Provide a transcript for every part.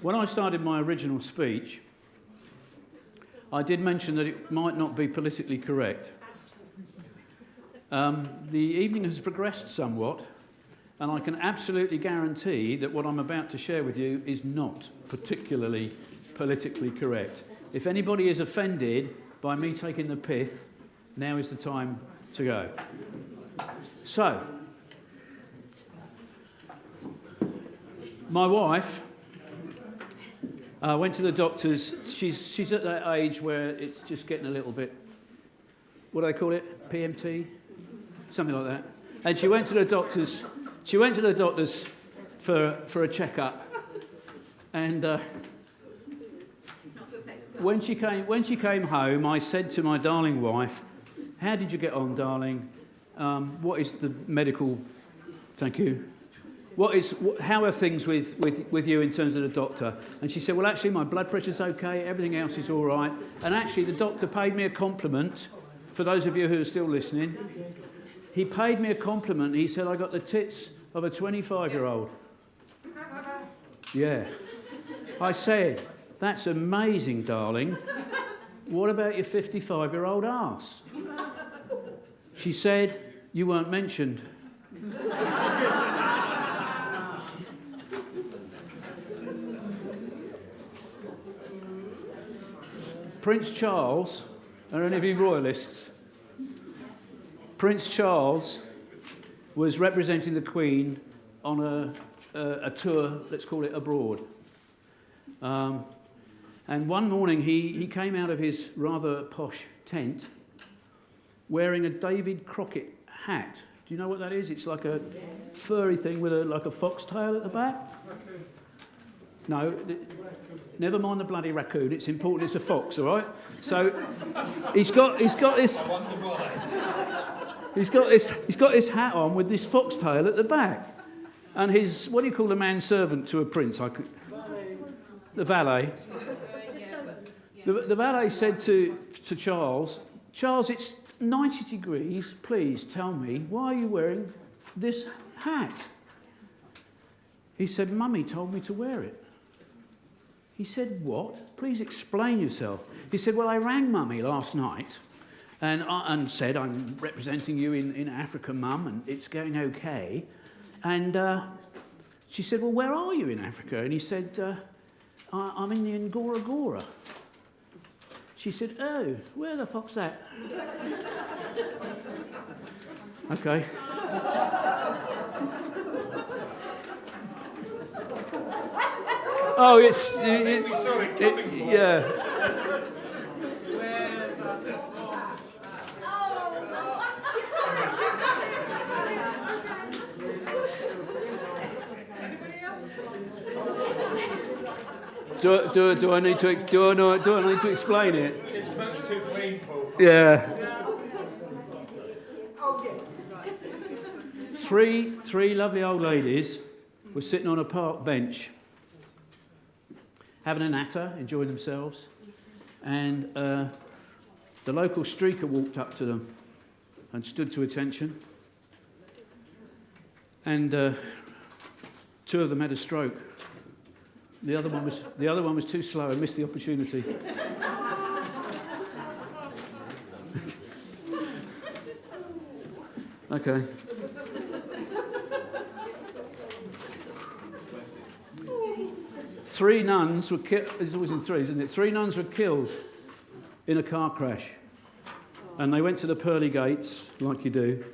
When I started my original speech, I did mention that it might not be politically correct. The evening has progressed somewhat, and I can absolutely guarantee that what I'm about to share with you is not particularly politically correct. If anybody is offended by me taking the pith, now is the time to go. So, my wife went to the doctors. She's at that age where it's just getting a little bit, what do they call it? PMT? Something like that. And she went to the doctors. She went to the doctors for a checkup. And when she came home, I said to my darling wife, "How did you get on, darling? What is the medical? Thank you. How are things with you in terms of the doctor?" And she said, "Well, actually, my blood pressure's okay. Everything else is all right." And actually, the doctor paid me a compliment. For those of you who are still listening, he paid me a compliment. He said, "I got the tits of a 25-year-old." Yeah. I said, "That's amazing, darling. What about your 55-year-old arse?" She said, "You weren't mentioned." Prince Charles, are any of you royalists? Prince Charles was representing the Queen on a tour, let's call it abroad. And one morning he came out of his rather posh tent wearing a David Crockett hat. Do you know what that is? It's like a furry thing with like a foxtail at the back. No, never mind the bloody raccoon. It's important. It's a fox, all right. So he's got this hat on with this foxtail at the back, and his, what do you call the manservant to a prince? The valet. The valet said to Charles, "Charles, it's 90 degrees. Please tell me, why are you wearing this hat?" He said, "Mummy told me to wear it." He said, "What? Please explain yourself." He said, "Well, I rang Mummy last night and said, 'I'm representing you in Africa, Mum, and it's going okay.' And she said, 'Well, where are you in Africa?' And he said, I'm in the Ngora Gora." She said, "Oh, where the fuck's that?" Okay. Oh, yeah. Do I need to explain it? It's much too clean, Paul. Yeah. Three lovely old ladies were sitting on a park bench, having a natter, enjoying themselves, and the local streaker walked up to them and stood to attention, and two of them had a stroke. The other one was too slow and missed the opportunity. Okay. Three nuns were killed. It's always in threes, isn't it? 3 nuns were killed in a car crash. And they went to the pearly gates, like you do.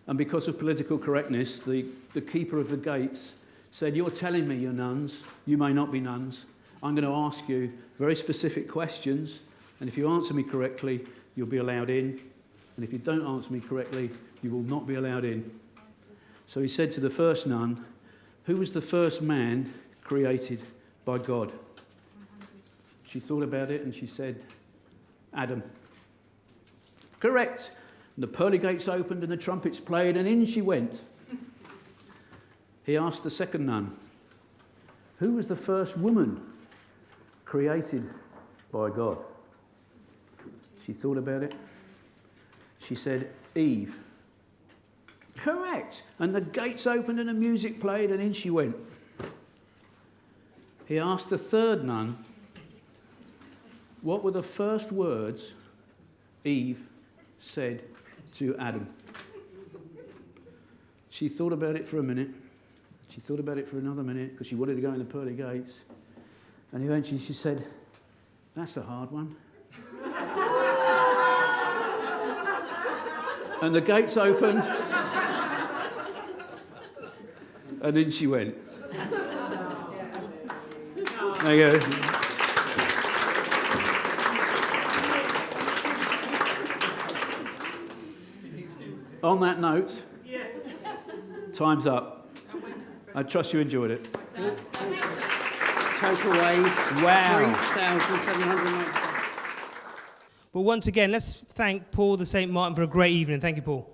And because of political correctness, the keeper of the gates said, "You're telling me you're nuns. You may not be nuns. I'm going to ask you very specific questions. And if you answer me correctly, you'll be allowed in. And if you don't answer me correctly, you will not be allowed in." So he said to the first nun, "Who was the first man created by God?" She thought about it and she said, "Adam." "Correct." And the pearly gates opened and the trumpets played and in she went. He asked the second nun, "Who was the first woman created by God?" She thought about it. She said, "Eve." "Correct." And the gates opened and the music played and in she went. He asked the third nun, what were the first words Eve said to Adam? She thought about it for a minute. She thought about it for another minute because she wanted to go in the pearly gates. And eventually she said, that's a hard one. And the gates opened. And in she went. There you go. On that note, time's up. I trust you enjoyed it. Total waste, Wow. 3,790. But once again, let's thank Paul the St. Martin for a great evening. Thank you, Paul.